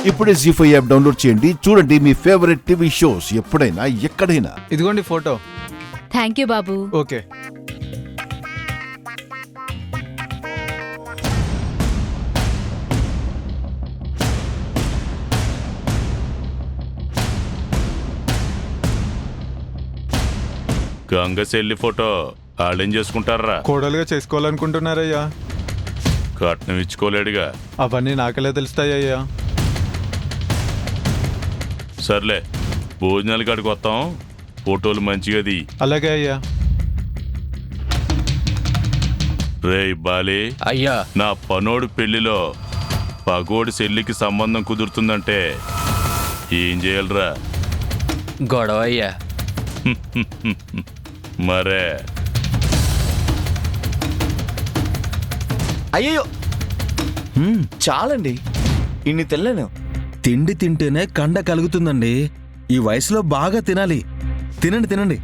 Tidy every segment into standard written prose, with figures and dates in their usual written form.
ఇప్పుడే జీ5 app download చేయండి. చూడండి మీ ఫేవరెట్ టీవీ షోస్ ఎప్పుడైనా ఎక్కడైనా. ఇదిగోండి photo. Thank you Babu. Okay. Ganga చెల్లి ఫోటో వాళ్ళేం చేసుకుంటారా? కోడలుగా చేసుకోవాలనుకుంటున్నారయ్యా. కట్నం ఇచ్చుకోలేడుగా. అవన్నీ నాకెలా తెలుస్తాయ్యా? సర్లే, భోజనాలు కాడికి వస్తాం. ఫోటోలు మంచిగది. అలాగే అయ్యా. రేయ్ బాలి అయ్యా, నా పనోడు పెళ్లిలో పగోడి చెల్లికి సంబంధం కుదురుతుందంటే ఏం చేయాలరా? గొడవ అయ్యా. మరే అయ్యో చాలండి, ఇన్ని తెల్లను. తిండి తింటేనే కండ కలుగుతుందండి. ఈ వయసులో బాగా తినాలి. తినండి తినండి.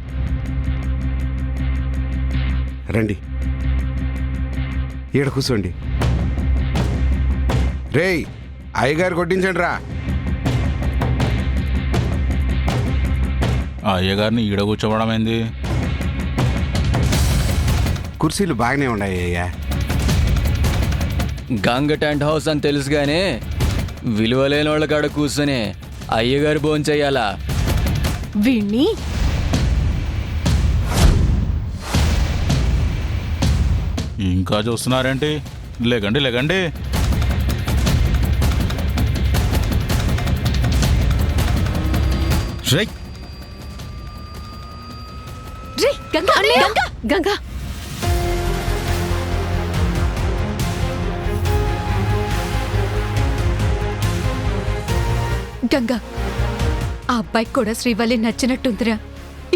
రండి, ఈడ కూర్చోండి. రేయ్, అయ్యగారు కొట్టించండి రా. అయ్యగారిని ఈడ కూర్చోవడం ఏంది? కుర్చీలు బాగానే ఉన్నాయి అయ్యా. గంగ టెంట్ హౌస్ అని తెలుసుగానే విలువలేని వాళ్ళ కాడ కూర్చొని అయ్యగారు భోంచెయ్యాలా? వీణ్ణి ఇంకా చూస్తున్నారేంటి? లేకండి లేకండి. రేయ్, రే గంగా గంగా గంగా గంగా, ఆ అబ్బాయికి కూడా శ్రీవల్లి నచ్చినట్టుందిరా.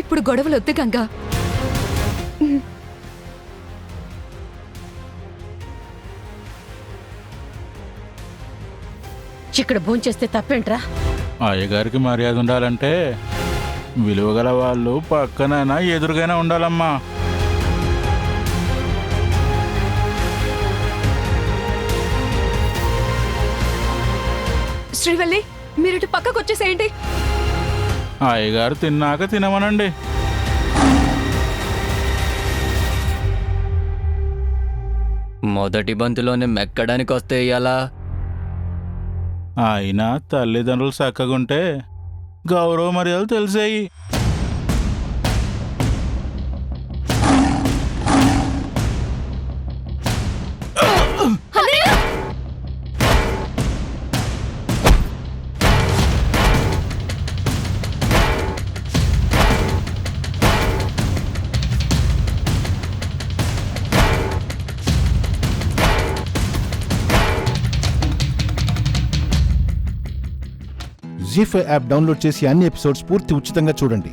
ఇప్పుడు గొడవలు వద్దు గంగా. ఇక్కడ భోంచేస్తే తప్పేంట్రా? అయ్యగారికి మర్యాద ఉండాలంటే విలువగల వాళ్ళు పక్కనైనా ఎదురుగైనా ఉండాలమ్మా. శ్రీవల్లి, మీరిటు పక్కకు వచ్చేసేయండి. అయ్యగారు తిన్నాక తినమనండి. మొదటి బంతిలోనే మెక్కడానికి వస్తే ఇయ్యాలా? అయినా తల్లిదండ్రులు చక్కగుంటే గౌరవ మర్యాదలు తెలిసాయి. జీ5 యాప్ డౌన్లోడ్ చేసి అన్ని ఎపిసోడ్స్ పూర్తి ఉచితంగా చూడండి.